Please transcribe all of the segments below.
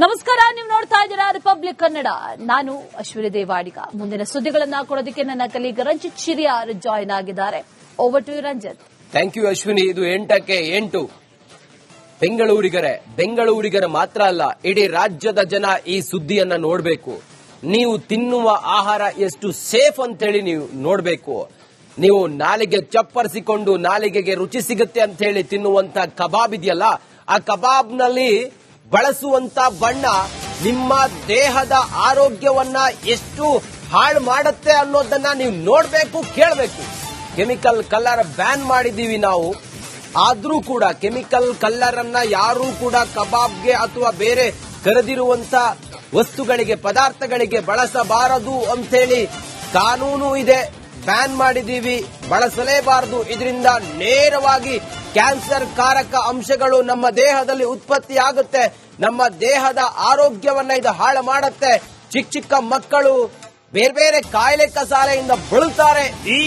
ನಮಸ್ಕಾರ, ನೀವು ನೋಡ್ತಾ ಇದ್ದೀರಾ ರಿಪಬ್ಲಿಕ್ ಕನ್ನಡ. ನಾನು ಅಶ್ವಿನಿ ದೇವಾಡಿಗ. ಮುಂದಿನ ಸುದ್ದಿಗಳನ್ನ ಕೊಡೋದಕ್ಕೆ ನನ್ನ ಕಲೀಗ್ ರಂಜಿತ್ ಶಿರಿಯಾರ್ ಜಾಯ್ನ್ ಆಗಿದ್ದಾರೆ. Over to you Ranjith. Thank you Ashwini. ಇದು 8ಕ್ಕೆ 8 ಬೆಂಗಳೂರಿಗರ ಮಾತ್ರ ಅಲ್ಲ, ಇಡೀ ರಾಜ್ಯದ ಜನ ಈ ಸುದ್ದಿಯನ್ನ ನೋಡಬೇಕು. ನೀವು ತಿನ್ನುವ ಆಹಾರ ಎಷ್ಟು ಸೇಫ್ ಅಂತೇಳಿ ನೀವು ನೋಡಬೇಕು. ನೀವು ನಾಲಿಗೆ ಚಪ್ಪರಿಸಿಕೊಂಡು ನಾಲಿಗೆಗೆ ರುಚಿ ಸಿಗುತ್ತೆ ಅಂತ ಹೇಳಿ ತಿನ್ನುವಂತ ಕಬಾಬ್ ಇದೆಯಲ್ಲ, ಆ ಕಬಾಬ್ನಲ್ಲಿ ಬಳಸುವಂತ ಬಣ್ಣ ನಿಮ್ಮ ದೇಹದ ಆರೋಗ್ಯವನ್ನ ಎಷ್ಟು ಹಾಳು ಮಾಡುತ್ತೆ ಅನ್ನೋದನ್ನ ನೀವು ನೋಡಬೇಕು, ಕೇಳಬೇಕು. ಕೆಮಿಕಲ್ ಕಲರ್ ಬ್ಯಾನ್ ಮಾಡಿದೀವಿ ನಾವು, ಆದ್ರೂ ಕೂಡ ಕೆಮಿಕಲ್ ಕಲರ್ ಅನ್ನ ಯಾರೂ ಕೂಡ ಕಬಾಬ್ಗೆ ಅಥವಾ ಬೇರೆ ಕರೆದಿರುವಂತ ವಸ್ತುಗಳಿಗೆ, ಪದಾರ್ಥಗಳಿಗೆ ಬಳಸಬಾರದು ಅಂತೇಳಿ ಕಾನೂನು ಇದೆ. ಬ್ಯಾನ್ ಮಾಡಿದೀವಿ, ಬಳಸಲೇಬಾರದು. ಇದರಿಂದ ನೇರವಾಗಿ ಕ್ಯಾನ್ಸರ್ ಕಾರಕ ಅಂಶಗಳು ನಮ್ಮ ದೇಹದಲ್ಲಿ ಉತ್ಪತ್ತಿಯಾಗುತ್ತೆ. ನಮ್ಮ ದೇಹದ ಆರೋಗ್ಯವನ್ನ ಇದು ಹಾಳು ಮಾಡುತ್ತೆ. ಚಿಕ್ಕ ಮಕ್ಕಳು ಬೇರೆ ಬೇರೆ ಕಾಯಿಲೆ ಕಸಾಲೆಯಿಂದ ಬಳಲ್ತಾರೆ. ಈ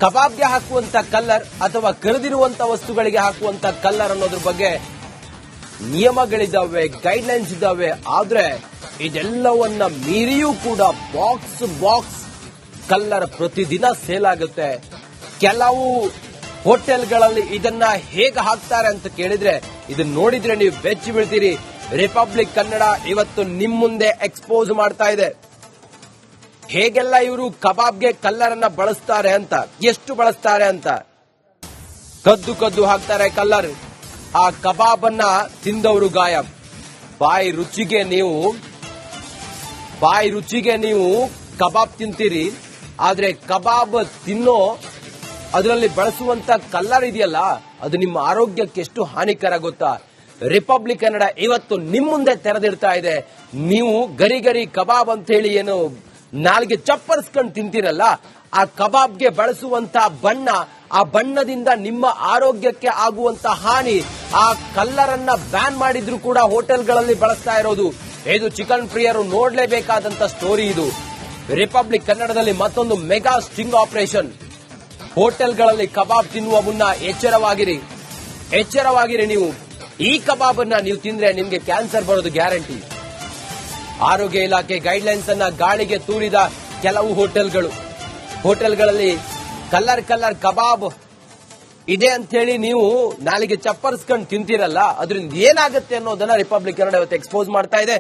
ಕಬಾಬ್ಗೆ ಹಾಕುವಂತ ಕಲ್ಲರ್ ಅಥವಾ ಕರೆದಿರುವಂತ ವಸ್ತುಗಳಿಗೆ ಹಾಕುವಂತ ಕಲ್ಲರ್ ಅನ್ನೋದ್ರ ಬಗ್ಗೆ ನಿಯಮಗಳಿದ್ದಾವೆ, ಗೈಡ್ಲೈನ್ಸ್ ಇದ್ದಾವೆ. ಆದ್ರೆ ಇದೆಲ್ಲವನ್ನ ಮೀರಿಯೂ ಕೂಡ ಬಾಕ್ಸ್ ಕಲ್ಲರ್ ಪ್ರತಿದಿನ ಸೇಲ್ ಆಗುತ್ತೆ. ಕೆಲವು ಹೋಟೆಲ್ಗಳಲ್ಲಿ ಇದನ್ನ ಹೇಗೆ ಹಾಕ್ತಾರೆ ಅಂತ ಕೇಳಿದ್ರೆ, ಇದನ್ನ ನೋಡಿದ್ರೆ ನೀವು ಬೆಚ್ಚಿ ಬೀಳ್ತೀರಿ. ರಿಪಬ್ಲಿಕ್ ಕನ್ನಡ ಇವತ್ತು ನಿಮ್ ಮುಂದೆ ಎಕ್ಸ್ಪೋಸ್ ಮಾಡ್ತಾ ಇದೆ. ಹೇಗೆಲ್ಲ ಇವರು ಕಬಾಬ್ಗೆ ಕಲ್ಲರ್ ಅನ್ನ ಬಳಸ್ತಾರೆ ಅಂತ, ಎಷ್ಟು ಬಳಸ್ತಾರೆ ಅಂತ. ಕದ್ದು ಹಾಕ್ತಾರೆ ಕಲ್ಲರ್. ಆ ಕಬಾಬ್ ಅನ್ನ ತಿಂದವರು ಗಾಯಬ್. ಬಾಯಿ ರುಚಿಗೆ ನೀವು ಕಬಾಬ್ ತಿಂತೀರಿ, ಆದ್ರೆ ಕಬಾಬ್ ತಿನ್ನೋ ಅದರಲ್ಲಿ ಬಳಸುವಂತ ಕಲ್ಲರ್ ಇದೆಯಲ್ಲ, ಅದು ನಿಮ್ಮ ಆರೋಗ್ಯಕ್ಕೆ ಎಷ್ಟು ಹಾನಿಕರ ಗೊತ್ತಾ. ರಿಪಬ್ಲಿಕ್ ಕನ್ನಡ ಇವತ್ತು ನಿಮ್ ಮುಂದೆ ತೆರೆದಿಡ್ತಾ ಇದೆ. ನೀವು ಗರಿ ಕಬಾಬ್ ಅಂತ ಹೇಳಿ ಏನು ನಾಲ್ಗೆ ಚಪ್ಪರಿಸ್ಕೊಂಡು ತಿಂತೀರಲ್ಲ, ಆ ಕಬಾಬ್ಗೆ ಬಳಸುವಂತ ಬಣ್ಣ, ಆ ಬಣ್ಣದಿಂದ ನಿಮ್ಮ ಆರೋಗ್ಯಕ್ಕೆ ಆಗುವಂತ ಹಾನಿ, ಆ ಕಲ್ಲರ್ ಅನ್ನ ಬ್ಯಾನ್ ಮಾಡಿದ್ರು ಕೂಡ ಹೋಟೆಲ್ಗಳಲ್ಲಿ ಬಳಸ್ತಾ ಇರೋದು. ಇದು ಚಿಕನ್ ಪ್ರಿಯರು ನೋಡ್ಲೇಬೇಕಾದಂತ ಸ್ಟೋರಿ. ಇದು ರಿಪಬ್ಲಿಕ್ ಕನ್ನಡದಲ್ಲಿ ಮತ್ತೊಂದು ಮೆಗಾ ಸ್ಟಿಂಗ್ ಆಪರೇಷನ್. ಹೋಟೆಲ್ಗಳಲ್ಲಿ ಕಬಾಬ್ ತಿನ್ನುವ ಮುನ್ನ ಎಚ್ಚರವಾಗಿರಿ. ನೀವು ಈ ಕಬಾಬ್ ಅನ್ನ ನೀವು ತಿಂದ್ರೆ ನಿಮ್ಗೆ ಕ್ಯಾನ್ಸರ್ ಬರೋದು ಗ್ಯಾರಂಟಿ. ಆರೋಗ್ಯ ಇಲಾಖೆ ಗೈಡ್ಲೈನ್ಸ್ ಅನ್ನ ಗಾಳಿಗೆ ತೂರಿದ ಕೆಲವು ಹೋಟೆಲ್ಗಳಲ್ಲಿ ಕಲ್ಲರ್ ಕಬಾಬ್ ಇದೆ ಅಂತ ಹೇಳಿ ನೀವು ನಾಲಿಗೆ ಚಪ್ಪರಿಸ್ಕೊಂಡು ತಿಂತೀರಲ್ಲ, ಅದರಿಂದ ಏನಾಗುತ್ತೆ ಅನ್ನೋದನ್ನ ರಿಪಬ್ಲಿಕ್ ಕನ್ನಡ ಇವತ್ತು ಎಕ್ಸ್ಪೋಸ್ ಮಾಡ್ತಾ ಇದೆ.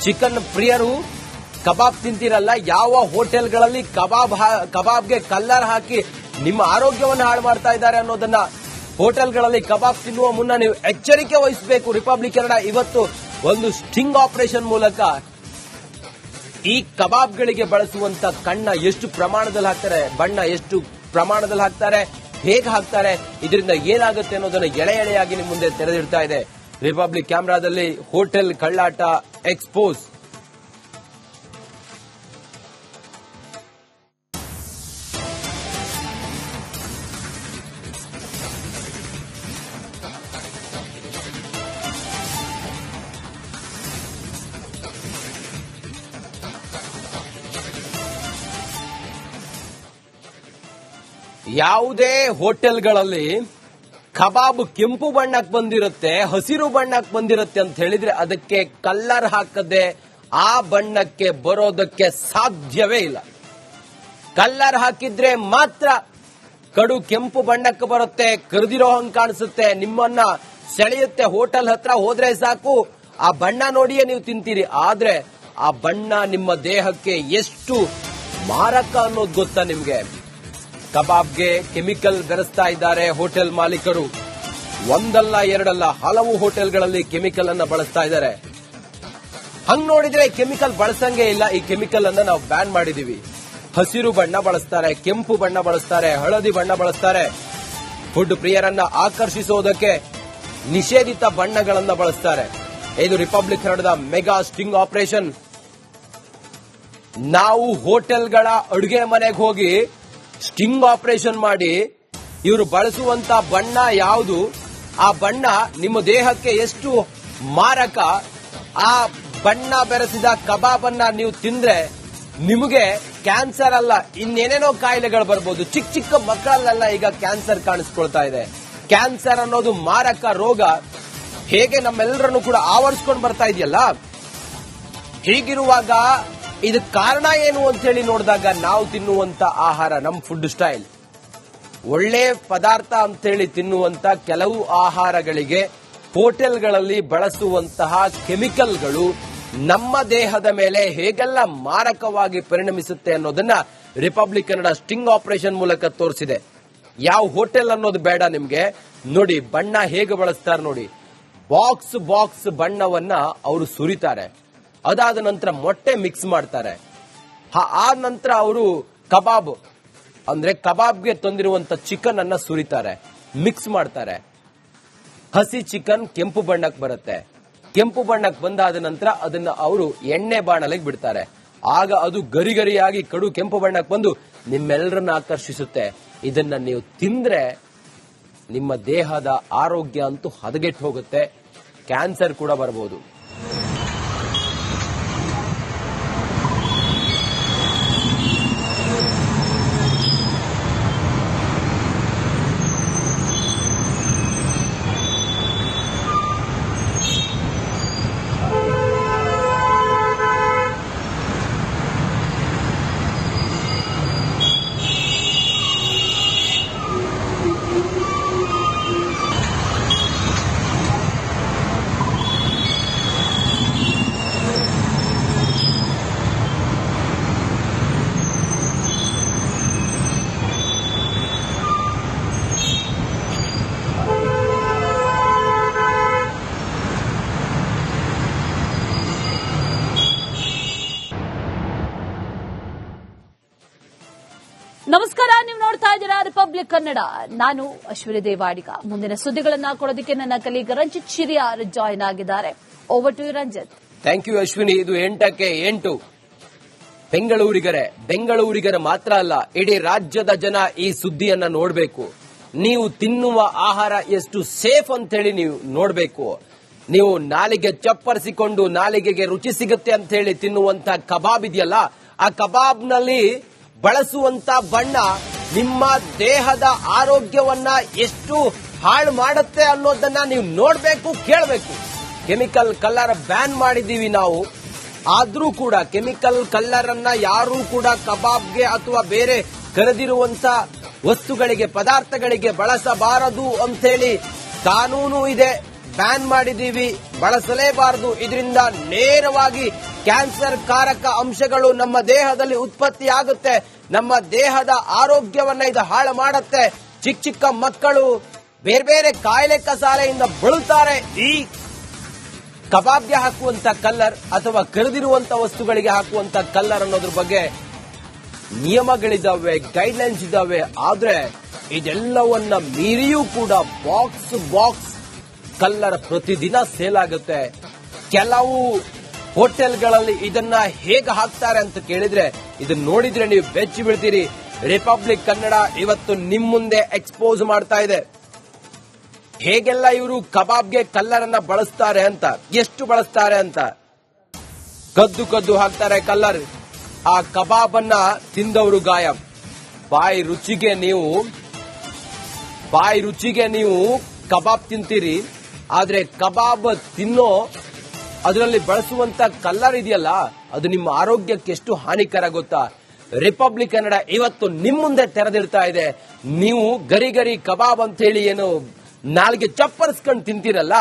ಚಿಕನ್ ಪ್ರಿಯರು ಕಬಾಬ್ ತಿಂತೀರಲ್ಲ, ಯಾವ ಹೋಟೆಲ್ಗಳಲ್ಲಿ ಕಬಾಬ್ಗೆ ಕಲ್ಲರ್ ಹಾಕಿ ನಿಮ್ಮ ಆರೋಗ್ಯವನ್ನು ಹಾಳು ಮಾಡ್ತಾ ಇದ್ದಾರೆ ಅನ್ನೋದನ್ನ ಹೋಟೆಲ್ಗಳಲ್ಲಿ ಕಬಾಬ್ ತಿನ್ನುವ ಮುನ್ನ ನೀವು ಎಚ್ಚರಿಕೆ ವಹಿಸಬೇಕು. ರಿಪಬ್ಲಿಕ್ ಕನ್ನಡ ಇವತ್ತು ಒಂದು ಸ್ಟಿಂಗ್ ಆಪರೇಷನ್ ಮೂಲಕ ಈ ಕಬಾಬ್ಗಳಿಗೆ ಬಳಸುವಂತ ಕಣ್ಣ ಎಷ್ಟು ಪ್ರಮಾಣದಲ್ಲಿ ಹಾಕ್ತಾರೆ, ಬಣ್ಣ ಎಷ್ಟು ಪ್ರಮಾಣದಲ್ಲಿ ಹಾಕ್ತಾರೆ, ಹೇಗೆ ಹಾಕ್ತಾರೆ, ಇದರಿಂದ ಏನಾಗುತ್ತೆ ಅನ್ನೋದನ್ನ ಎಳೆಯಾಗಿ ನಿಮ್ಮ ಮುಂದೆ ತೆರೆದಿಡ್ತಾ ಇದೆ. ರಿಪಬ್ಲಿಕ್ ಕ್ಯಾಮೆರಾದಲ್ಲಿ ಹೋಟೆಲ್ ಕಳ್ಳಾಟ ಎಕ್ಸ್ಪೋಸ್. ಯಾವುದೇ ಹೋಟೆಲ್ಗಳಲ್ಲಿ ಕಬಾಬ್ ಕೆಂಪು ಬಣ್ಣಕ್ಕೆ ಬಂದಿರುತ್ತೆ, ಹಸಿರು ಬಣ್ಣಕ್ಕೆ ಬಂದಿರುತ್ತೆ ಅಂತ ಹೇಳಿದ್ರೆ ಅದಕ್ಕೆ ಕಲ್ಲರ್ ಹಾಕದೆ ಆ ಬಣ್ಣಕ್ಕೆ ಬರೋದಕ್ಕೆ ಸಾಧ್ಯವೇ ಇಲ್ಲ. ಕಲ್ಲರ್ ಹಾಕಿದ್ರೆ ಮಾತ್ರ ಕಡು ಕೆಂಪು ಬಣ್ಣಕ್ಕೆ ಬರುತ್ತೆ, ಕರೆದಿರೋ ಹಂಗೆ ಕಾಣಿಸುತ್ತೆ, ನಿಮ್ಮನ್ನ ಸೆಳೆಯುತ್ತೆ. ಹೋಟೆಲ್ ಹತ್ರ ಹೋದ್ರೆ ಸಾಕು, ಆ ಬಣ್ಣ ನೋಡಿಯೇ ನೀವು ತಿಂತೀರಿ. ಆದ್ರೆ ಆ ಬಣ್ಣ ನಿಮ್ಮ ದೇಹಕ್ಕೆ ಎಷ್ಟು ಮಾರಕ ಅನ್ನೋದು ಗೊತ್ತಾ ನಿಮ್ಗೆ. ಕಬಾಬ್ಗೆ ಕೆಮಿಕಲ್ ಬೆರೆಸ್ತಾ ಇದ್ದಾರೆ ಹೋಟೆಲ್ ಮಾಲೀಕರು. ಒಂದಲ್ಲ ಎರಡಲ್ಲ, ಹಲವು ಹೋಟೆಲ್ಗಳಲ್ಲಿ ಕೆಮಿಕಲ್ ಅನ್ನ ಬಳಸ್ತಾ ಇದ್ದಾರೆ. ಹಂಗ್ ನೋಡಿದ್ರೆ ಕೆಮಿಕಲ್ ಬಳಸಂಗೇ ಇಲ್ಲ. ಈ ಕೆಮಿಕಲ್ ಅನ್ನ ನಾವು ಬ್ಯಾನ್ ಮಾಡಿದೀವಿ. ಹಸಿರು ಬಣ್ಣ ಬಳಸ್ತಾರೆ, ಕೆಂಪು ಬಣ್ಣ ಬಳಸ್ತಾರೆ, ಹಳದಿ ಬಣ್ಣ ಬಳಸ್ತಾರೆ. ಫುಡ್ ಪ್ರಿಯರನ್ನ ಆಕರ್ಷಿಸೋದಕ್ಕೆ ನಿಷೇಧಿತ ಬಣ್ಣಗಳನ್ನ ಬಳಸ್ತಾರೆ. ಇದು ರಿಪಬ್ಲಿಕ್ ಕನ್ನಡದ ಮೆಗಾ ಸ್ಟಿಂಗ್ ಆಪರೇಷನ್. ನಾವು ಹೋಟೆಲ್ಗಳ ಅಡುಗೆ ಮನೆಗೆ ಹೋಗಿ ಸ್ಟಿಂಗ್ ಆಪರೇಷನ್ ಮಾಡಿ ಇವರು ಬಳಸುವಂತ ಬಣ್ಣ ಯಾವುದು, ಆ ಬಣ್ಣ ನಿಮ್ಮ ದೇಹಕ್ಕೆ ಎಷ್ಟು ಮಾರಕ, ಆ ಬಣ್ಣ ಬೆರೆಸಿದ ಕಬಾಬ್ ಅನ್ನ ನೀವು ತಿಂದ್ರೆ ನಿಮಗೆ ಕ್ಯಾನ್ಸರ್ ಅಲ್ಲ ಇನ್ನೇನೇನೋ ಕಾಯಿಲೆಗಳು ಬರ್ಬೋದು. ಚಿಕ್ಕ ಮಕ್ಕಳಲ್ಲೆಲ್ಲ ಈಗ ಕ್ಯಾನ್ಸರ್ ಕಾಣಿಸ್ಕೊಳ್ತಾ ಇದೆ. ಕ್ಯಾನ್ಸರ್ ಅನ್ನೋದು ಮಾರಕ ರೋಗ. ಹೇಗೆ ನಮ್ಮೆಲ್ಲರನ್ನು ಕೂಡ ಆವರಿಸ್ಕೊಂಡು ಬರ್ತಾ ಇದೆಯಲ್ಲ, ಹೀಗಿರುವಾಗ ಇದಕ್ಕೆ ಕಾರಣ ಏನು ಅಂತ ಹೇಳಿ ನೋಡಿದಾಗ ನಾವು ತಿನ್ನುವಂತ ಆಹಾರ, ನಮ್ಮ ಫುಡ್ ಸ್ಟೈಲ್, ಒಳ್ಳೆ ಪದಾರ್ಥ ಅಂತೇಳಿ ತಿನ್ನುವಂತ ಕೆಲವು ಆಹಾರಗಳಿಗೆ ಹೋಟೆಲ್ಗಳಲ್ಲಿ ಬಳಸುವಂತಹ ಕೆಮಿಕಲ್ಗಳು ನಮ್ಮ ದೇಹದ ಮೇಲೆ ಹೇಗೆಲ್ಲ ಮಾರಕವಾಗಿ ಪರಿಣಮಿಸುತ್ತೆ ಅನ್ನೋದನ್ನ ರಿಪಬ್ಲಿಕ್ ಕನ್ನಡ ಸ್ಟಿಂಗ್ ಆಪರೇಷನ್ ಮೂಲಕ ತೋರಿಸಿದೆ. ಯಾವ ಹೋಟೆಲ್ ಅನ್ನೋದು ಬೇಡ ನಿಮ್ಗೆ, ನೋಡಿ ಬಣ್ಣ ಹೇಗೆ ಬಳಸ್ತಾರೆ ನೋಡಿ. ಬಾಕ್ಸ್ ಬಣ್ಣವನ್ನ ಅವರು ಸುರಿತಾರೆ, ಅದಾದ ನಂತರ ಮೊಟ್ಟೆ ಮಿಕ್ಸ್ ಮಾಡ್ತಾರೆ, ಆ ನಂತರ ಅವರು ಕಬಾಬ್ ಅಂದ್ರೆ ಕಬಾಬ್ಗೆ ತಂದಿರುವಂತ ಚಿಕನ್ ಅನ್ನ ಸುರಿತಾರೆ, ಮಿಕ್ಸ್ ಮಾಡ್ತಾರೆ. ಹಸಿ ಚಿಕನ್ ಕೆಂಪು ಬಣ್ಣಕ್ಕೆ ಬರುತ್ತೆ, ಕೆಂಪು ಬಣ್ಣಕ್ಕೆ ಬಂದಾದ ನಂತರ ಅದನ್ನ ಅವರು ಎಣ್ಣೆ ಬಾಣಲೆಗೆ ಬಿಡ್ತಾರೆ. ಆಗ ಅದು ಗರಿಗರಿಯಾಗಿ ಕಡು ಕೆಂಪು ಬಣ್ಣಕ್ಕೆ ಬಂದು ನಿಮ್ಮೆಲ್ಲರನ್ನ ಆಕರ್ಷಿಸುತ್ತೆ. ಇದನ್ನ ನೀವು ತಿಂದ್ರೆ ನಿಮ್ಮ ದೇಹದ ಆರೋಗ್ಯ ಅಂತೂ ಹದಗೆಟ್ಟು ಹೋಗುತ್ತೆ, ಕ್ಯಾನ್ಸರ್ ಕೂಡ ಬರಬಹುದು. ನಮಸ್ಕಾರ, ನೀವು ನೋಡ್ತಾ ಇದ್ದೀರಾ ರಿಪಬ್ಲಿಕ್ ಕನ್ನಡ. ನಾನು ಅಶ್ವಿನಿ ದೇವಾಡಿಗ. ಮುಂದಿನ ಸುದ್ದಿಗಳನ್ನ ಕೊಡೋದಕ್ಕೆ ನನ್ನ ಕಲೀಗ ರಂಜಿತ್ ಶಿರಿಯಾರ್ ಜಾಯ್ನ್ ಆಗಿದ್ದಾರೆ. Over to you Ranjith. Thank you Ashwini. ಇದು 8ಕ್ಕೆ 8 ಬೆಂಗಳೂರಿಗರ ಮಾತ್ರ ಅಲ್ಲ, ಇಡೀ ರಾಜ್ಯದ ಜನ ಈ ಸುದ್ದಿಯನ್ನ ನೋಡಬೇಕು. ನೀವು ತಿನ್ನುವ ಆಹಾರ ಎಷ್ಟು ಸೇಫ್ ಅಂತ ಹೇಳಿ ನೀವು ನೋಡಬೇಕು. ನೀವು ನಾಲಿಗೆ ಚಪ್ಪರಿಸಿಕೊಂಡು ನಾಲಿಗೆಗೆ ರುಚಿ ಸಿಗುತ್ತೆ ಅಂತ ಹೇಳಿ ತಿನ್ನುವಂತ ಕಬಾಬ್ ಇದೆಯಲ್ಲ, ಆ ಕಬಾಬ್ನಲ್ಲಿ ಬಳಸುವಂತ ಬಣ್ಣ ನಿಮ್ಮ ದೇಹದ ಆರೋಗ್ಯವನ್ನ ಎಷ್ಟು ಹಾಳು ಮಾಡುತ್ತೆ ಅನ್ನೋದನ್ನ ನೀವು ನೋಡಬೇಕು, ಕೇಳಬೇಕು. ಕೆಮಿಕಲ್ ಕಲರ್ ಬ್ಯಾನ್ ಮಾಡಿದ್ದೀವಿ ನಾವು, ಆದ್ರೂ ಕೂಡ ಕೆಮಿಕಲ್ ಕಲರ್ ಅನ್ನ ಯಾರೂ ಕೂಡ ಕಬಾಬ್ಗೆ ಅಥವಾ ಬೇರೆ ಕರೆದಿರುವಂತ ವಸ್ತುಗಳಿಗೆ, ಪದಾರ್ಥಗಳಿಗೆ ಬಳಸಬಾರದು ಅಂತೇಳಿ ಕಾನೂನು ಇದೆ. ಬ್ಯಾನ್ ಮಾಡಿದ್ದೀವಿ, ಬಳಸಲೇಬಾರದು. ಇದರಿಂದ ನೇರವಾಗಿ ಕ್ಯಾನ್ಸರ್ ಕಾರಕ ಅಂಶಗಳು ನಮ್ಮ ದೇಹದಲ್ಲಿ ಉತ್ಪತ್ತಿ ಆಗುತ್ತೆ, ನಮ್ಮ ದೇಹದ ಆರೋಗ್ಯವನ್ನ ಇದು ಹಾಳು ಮಾಡುತ್ತೆ. ಚಿಕ್ಕ ಮಕ್ಕಳು ಬೇರೆ ಬೇರೆ ಕಾಯಿಲೆ ಕಸಾಲೆಯಿಂದ ಬಳಲ್ತಾರೆ. ಈ ಕಬಾಬ್ಗೆ ಹಾಕುವಂತ ಕಲ್ಲರ್ ಅಥವಾ ಕರೆದಿರುವಂತ ವಸ್ತುಗಳಿಗೆ ಹಾಕುವಂತ ಕಲ್ಲರ್ ಅನ್ನೋದ್ರ ಬಗ್ಗೆ ನಿಯಮಗಳಿದ್ದಾವೆ, ಗೈಡ್ಲೈನ್ಸ್ ಇದ್ದಾವೆ. ಆದ್ರೆ ಇದೆಲ್ಲವನ್ನ ಮೀರಿಯೂ ಕೂಡ ಬಾಕ್ಸ್ ಕಲ್ಲರ್ ಪ್ರತಿದಿನ ಸೇಲ್ ಆಗುತ್ತೆ. ಕೆಲವು ಹೋಟೆಲ್ಗಳಲ್ಲಿ ಇದನ್ನ ಹೇಗೆ ಹಾಕ್ತಾರೆ ಅಂತ ಕೇಳಿದ್ರೆ, ಇದನ್ನ ನೋಡಿದ್ರೆ ನೀವು ಬೆಚ್ಚಿ ಬೀಳ್ತೀರಿ. ರಿಪಬ್ಲಿಕ್ ಕನ್ನಡ ಇವತ್ತು ನಿಮ್ ಮುಂದೆ ಎಕ್ಸ್ಪೋಸ್ ಮಾಡ್ತಾ ಇದೆ ಹೇಗೆಲ್ಲ ಇವರು ಕಬಾಬ್ಗೆ ಕಲ್ಲರ್ ಅನ್ನ ಬಳಸ್ತಾರೆ ಅಂತ. ಎಷ್ಟು ಬಳಸ್ತಾರೆ ಅಂತ, ಕದ್ದು ಹಾಕ್ತಾರೆ ಕಲ್ಲರ್. ಆ ಕಬಾಬ್ ಅನ್ನ ತಿಂದವರು ಗಾಯ. ಬಾಯಿ ರುಚಿಗೆ ನೀವು ಕಬಾಬ್ ತಿಂತೀರಿ, ಆದ್ರೆ ಕಬಾಬ್ ತಿನ್ನೋ ಅದರಲ್ಲಿ ಬಳಸುವಂತ ಕಲ್ಲರ್ ಇದೆಯಲ್ಲ, ಅದು ನಿಮ್ಮ ಆರೋಗ್ಯಕ್ಕೆ ಎಷ್ಟು ಹಾನಿಕರ ಗೊತ್ತಾ. ರಿಪಬ್ಲಿಕ್ ಕನ್ನಡ ಇವತ್ತು ನಿಮ್ ಮುಂದೆ ತೆರೆದಿಡ್ತಾ ಇದೆ. ನೀವು ಗರಿ ಕಬಾಬ್ ಅಂತ ಹೇಳಿ ಏನು ನಾಲ್ಗೆ ಚಪ್ಪರಿಸ್ಕೊಂಡು ತಿಂತೀರಲ್ಲ,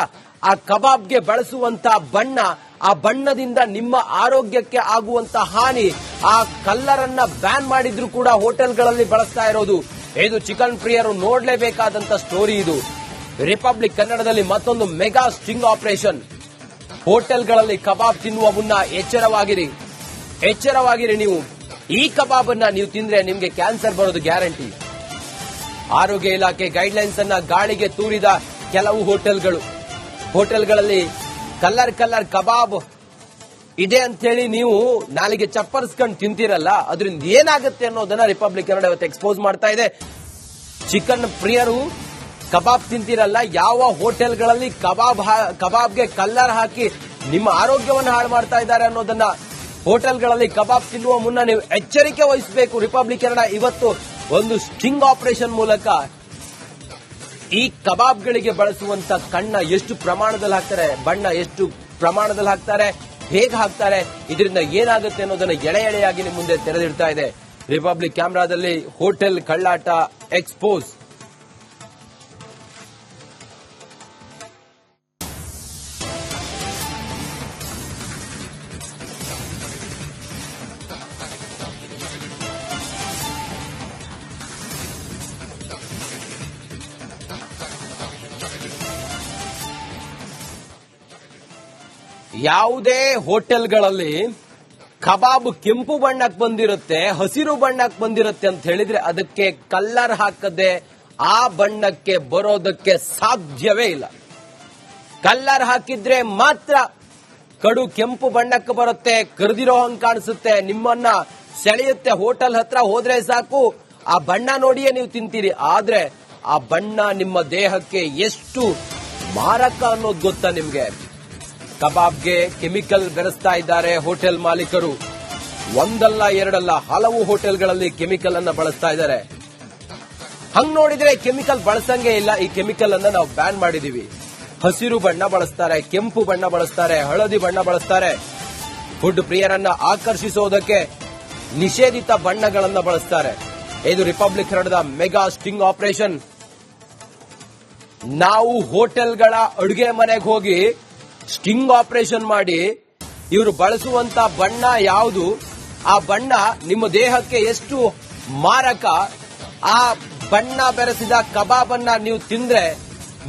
ಆ ಕಬಾಬ್ಗೆ ಬಳಸುವಂತ ಬಣ್ಣ, ಆ ಬಣ್ಣದಿಂದ ನಿಮ್ಮ ಆರೋಗ್ಯಕ್ಕೆ ಆಗುವಂತ ಹಾನಿ, ಆ ಕಲ್ಲರ್ ಅನ್ನ ಬ್ಯಾನ್ ಮಾಡಿದ್ರು ಕೂಡ ಹೋಟೆಲ್ಗಳಲ್ಲಿ ಬಳಸ್ತಾ ಇರೋದು. ಇದು ಚಿಕನ್ ಪ್ರಿಯರು ನೋಡ್ಲೇಬೇಕಾದಂತ ಸ್ಟೋರಿ. ಇದು ರಿಪಬ್ಲಿಕ್ ಕನ್ನಡದಲ್ಲಿ ಮತ್ತೊಂದು ಮೆಗಾ ಸ್ಟಿಂಗ್ ಆಪರೇಷನ್. ಹೋಟೆಲ್ಗಳಲ್ಲಿ ಕಬಾಬ್ ತಿನ್ನುವ ಮುನ್ನ ಎಚ್ಚರವಾಗಿರಿ. ನೀವು ಈ ಕಬಾಬ್ ಅನ್ನ ನೀವು ತಿಂದ್ರೆ ನಿಮ್ಗೆ ಕ್ಯಾನ್ಸರ್ ಬರೋದು ಗ್ಯಾರಂಟಿ. ಆರೋಗ್ಯ ಇಲಾಖೆ ಗೈಡ್ಲೈನ್ಸ್ ಅನ್ನ ಗಾಳಿಗೆ ತೂರಿದ ಕೆಲವು ಹೋಟೆಲ್ಗಳಲ್ಲಿ ಕಲ್ಲರ್ ಕಬಾಬ್ ಇದೆ ಅಂತ ಹೇಳಿ ನೀವು ನಾಲಿಗೆ ಚಪ್ಪರಿಸ್ಕೊಂಡು ತಿಂತೀರಲ್ಲ, ಅದರಿಂದ ಏನಾಗುತ್ತೆ ಅನ್ನೋದನ್ನ ರಿಪಬ್ಲಿಕ್ ಕನ್ನಡ ಇವತ್ತು ಎಕ್ಸ್ಪೋಸ್ ಮಾಡ್ತಾ ಇದೆ. ಚಿಕನ್ ಪ್ರಿಯರು ಕಬಾಬ್ ತಿಂತೀರಲ್ಲ, ಯಾವ ಹೋಟೆಲ್ಗಳಲ್ಲಿ ಕಬಾಬ್ಗೆ ಕಲ್ಲರ್ ಹಾಕಿ ನಿಮ್ಮ ಆರೋಗ್ಯವನ್ನು ಹಾಳು ಮಾಡ್ತಾ ಇದ್ದಾರೆ ಅನ್ನೋದನ್ನ, ಹೋಟೆಲ್ಗಳಲ್ಲಿ ಕಬಾಬ್ ತಿನ್ನುವ ಮುನ್ನ ನೀವು ಎಚ್ಚರಿಕೆ ವಹಿಸಬೇಕು. ರಿಪಬ್ಲಿಕ್ ಕನ್ನಡ ಇವತ್ತು ಒಂದು ಸ್ಟಿಂಗ್ ಆಪರೇಷನ್ ಮೂಲಕ ಈ ಕಬಾಬ್ಗಳಿಗೆ ಬಳಸುವಂತ ಕಣ್ಣ ಎಷ್ಟು ಪ್ರಮಾಣದಲ್ಲಿ ಹಾಕ್ತಾರೆ, ಬಣ್ಣ ಎಷ್ಟು ಪ್ರಮಾಣದಲ್ಲಿ ಹಾಕ್ತಾರೆ, ಹೇಗೆ ಹಾಕ್ತಾರೆ, ಇದರಿಂದ ಏನಾಗುತ್ತೆ ಅನ್ನೋದನ್ನ ಎಳೆ ಎಳೆಯಾಗಿ ನಿಮ್ಮ ಮುಂದೆ ತೆರೆದಿಡ್ತಾ ಇದೆ ರಿಪಬ್ಲಿಕ್ ಕ್ಯಾಮೆರಾದಲ್ಲಿ. ಹೋಟೆಲ್ ಕಳ್ಳಾಟ ಎಕ್ಸ್ಪೋಸ್. ಯಾವುದೇ ಹೋಟೆಲ್ಗಳಲ್ಲಿ ಕಬಾಬ್ ಕೆಂಪು ಬಣ್ಣಕ್ಕೆ ಬಂದಿರುತ್ತೆ, ಹಸಿರು ಬಣ್ಣಕ್ಕೆ ಬಂದಿರುತ್ತೆ ಅಂತ ಹೇಳಿದ್ರೆ ಅದಕ್ಕೆ ಕಲ್ಲರ್ ಹಾಕದೆ ಆ ಬಣ್ಣಕ್ಕೆ ಬರೋದಕ್ಕೆ ಸಾಧ್ಯವೇ ಇಲ್ಲ. ಕಲ್ಲರ್ ಹಾಕಿದ್ರೆ ಮಾತ್ರ ಕಡು ಕೆಂಪು ಬಣ್ಣಕ್ಕೆ ಬರುತ್ತೆ, ಕರೆದಿರೋ ಹಂಗೆ ಕಾಣಿಸುತ್ತೆ, ನಿಮ್ಮನ್ನ ಸೆಳೆಯುತ್ತೆ. ಹೋಟೆಲ್ ಹತ್ರ ಹೋದ್ರೆ ಸಾಕು ಆ ಬಣ್ಣ ನೋಡಿಯೇ ನೀವು ತಿಂತೀರಿ. ಆದ್ರೆ ಆ ಬಣ್ಣ ನಿಮ್ಮ ದೇಹಕ್ಕೆ ಎಷ್ಟು ಮಾರಕ ಅನ್ನೋದು ಗೊತ್ತಾ ನಿಮ್ಗೆ? ಕಬಾಬ್ಗೆ ಕೆಮಿಕಲ್ ಬೆರೆಸ್ತಾ ಇದ್ದಾರೆ ಹೋಟೆಲ್ ಮಾಲೀಕರು. ಒಂದಲ್ಲ ಎರಡಲ್ಲ ಹಲವು ಹೋಟೆಲ್ಗಳಲ್ಲಿ ಕೆಮಿಕಲ್ ಅನ್ನ ಬಳಸ್ತಾ ಇದ್ದಾರೆ. ಹಂಗ್ ನೋಡಿದ್ರೆ ಕೆಮಿಕಲ್ ಬಳಸಂಗೆ ಇಲ್ಲ. ಈ ಕೆಮಿಕಲ್ ಅನ್ನ ನಾವು ಬ್ಯಾನ್ ಮಾಡಿದೀವಿ. ಹಸಿರು ಬಣ್ಣ ಬಳಸ್ತಾರೆ, ಕೆಂಪು ಬಣ್ಣ ಬಳಸ್ತಾರೆ, ಹಳದಿ ಬಣ್ಣ ಬಳಸ್ತಾರೆ. ಫುಡ್ ಪ್ರಿಯರನ್ನ ಆಕರ್ಷಿಸೋದಕ್ಕೆ ನಿಷೇಧಿತ ಬಣ್ಣಗಳನ್ನ ಬಳಸ್ತಾರೆ. ಇದು ರಿಪಬ್ಲಿಕ್ ಕನ್ನಡದ ಮೆಗಾ ಸ್ಟಿಂಗ್ ಆಪರೇಷನ್. ನಾವು ಹೋಟೆಲ್ಗಳ ಅಡುಗೆ ಮನೆಗೆ ಹೋಗಿ ಸ್ಟಿಂಗ್ ಆಪರೇಷನ್ ಮಾಡಿ ಇವರು ಬಳಸುವಂತ ಬಣ್ಣ ಯಾವುದು, ಆ ಬಣ್ಣ ನಿಮ್ಮ ದೇಹಕ್ಕೆ ಎಷ್ಟು ಮಾರಕ, ಆ ಬಣ್ಣ ಬೆರೆಸಿದ ಕಬಾಬ್ ಅನ್ನ ನೀವು ತಿಂದ್ರೆ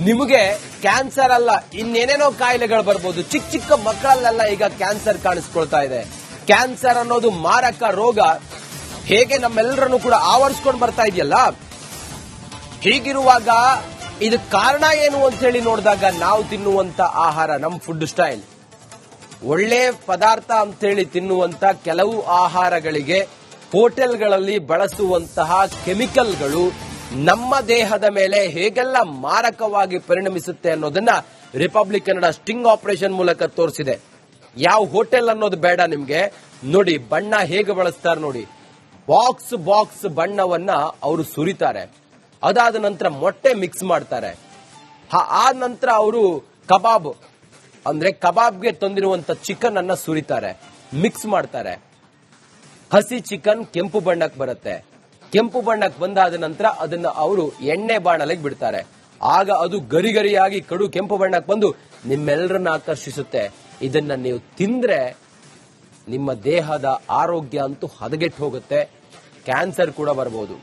ನಿಮಗೆ ಕ್ಯಾನ್ಸರ್ ಅಲ್ಲ ಇನ್ನೇನೇನೋ ಕಾಯಿಲೆಗಳು ಬರ್ಬೋದು. ಚಿಕ್ಕ ಚಿಕ್ಕ ಮಕ್ಕಳಲ್ಲೆಲ್ಲ ಈಗ ಕ್ಯಾನ್ಸರ್ ಕಾಣಿಸ್ಕೊಳ್ತಾ ಇದೆ. ಕ್ಯಾನ್ಸರ್ ಅನ್ನೋದು ಮಾರಕ ರೋಗ ಹೇಗೆ ನಮ್ಮೆಲ್ಲರನ್ನು ಕೂಡ ಆವರಿಸ್ಕೊಂಡು ಬರ್ತಾ ಇದೆಯಲ್ಲ, ಹೀಗಿರುವಾಗ ಇದಕ್ಕೆ ಕಾರಣ ಏನು ಅಂತ ಹೇಳಿ ನೋಡಿದಾಗ ನಾವು ತಿನ್ನುವಂತ ಆಹಾರ, ನಮ್ಮ ಫುಡ್ ಸ್ಟೈಲ್, ಒಳ್ಳೆ ಪದಾರ್ಥ ಅಂತ ಹೇಳಿ ತಿನ್ನುವಂತ ಕೆಲವು ಆಹಾರಗಳಿಗೆ ಹೋಟೆಲ್ಗಳಲ್ಲಿ ಬಳಸುವಂತಹ ಕೆಮಿಕಲ್ಗಳು ನಮ್ಮ ದೇಹದ ಮೇಲೆ ಹೇಗೆಲ್ಲ ಮಾರಕವಾಗಿ ಪರಿಣಮಿಸುತ್ತೆ ಅನ್ನೋದನ್ನ ರಿಪಬ್ಲಿಕ್ ಕನ್ನಡ ಸ್ಟಿಂಗ್ ಆಪರೇಷನ್ ಮೂಲಕ ತೋರಿಸಿದೆ. ಯಾವ ಹೋಟೆಲ್ ಅನ್ನೋದು ಬೇಡ ನಿಮ್ಗೆ. ನೋಡಿ ಬಣ್ಣ ಹೇಗೆ ಬಳಸ್ತಾರೆ ನೋಡಿ. ಬಾಕ್ಸ್ ಬಣ್ಣವನ್ನ ಅವರು ಸುರಿತಾರೆ. ಅದಾದ ನಂತರ ಮೊಟ್ಟೆ ಮಿಕ್ಸ್ ಮಾಡ್ತಾರೆ. ಆ ನಂತರ ಅವರು ಕಬಾಬ್ ಅಂದ್ರೆ ಕಬಾಬ್ಗೆ ತಂದಿರುವಂತ ಚಿಕನ್ ಅನ್ನ ಸುರಿತಾರೆ, ಮಿಕ್ಸ್ ಮಾಡ್ತಾರೆ. ಹಸಿ ಚಿಕನ್ ಕೆಂಪು ಬಣ್ಣಕ್ಕೆ ಬರುತ್ತೆ. ಕೆಂಪು ಬಣ್ಣಕ್ಕೆ ಬಂದಾದ ನಂತರ ಅದನ್ನ ಅವರು ಎಣ್ಣೆ ಬಾಣಲೆಗೆ ಬಿಡ್ತಾರೆ. ಆಗ ಅದು ಗರಿಗರಿಯಾಗಿ ಕಡು ಕೆಂಪು ಬಣ್ಣಕ್ಕೆ ಬಂದು ನಿಮ್ಮೆಲ್ಲರನ್ನ ಆಕರ್ಷಿಸುತ್ತೆ. ಇದನ್ನ ನೀವು ತಿಂದ್ರೆ ನಿಮ್ಮ ದೇಹದ ಆರೋಗ್ಯ ಅಂತೂ ಹದಗೆಟ್ಟು ಹೋಗುತ್ತೆ, ಕ್ಯಾನ್ಸರ್ ಕೂಡ ಬರಬಹುದು.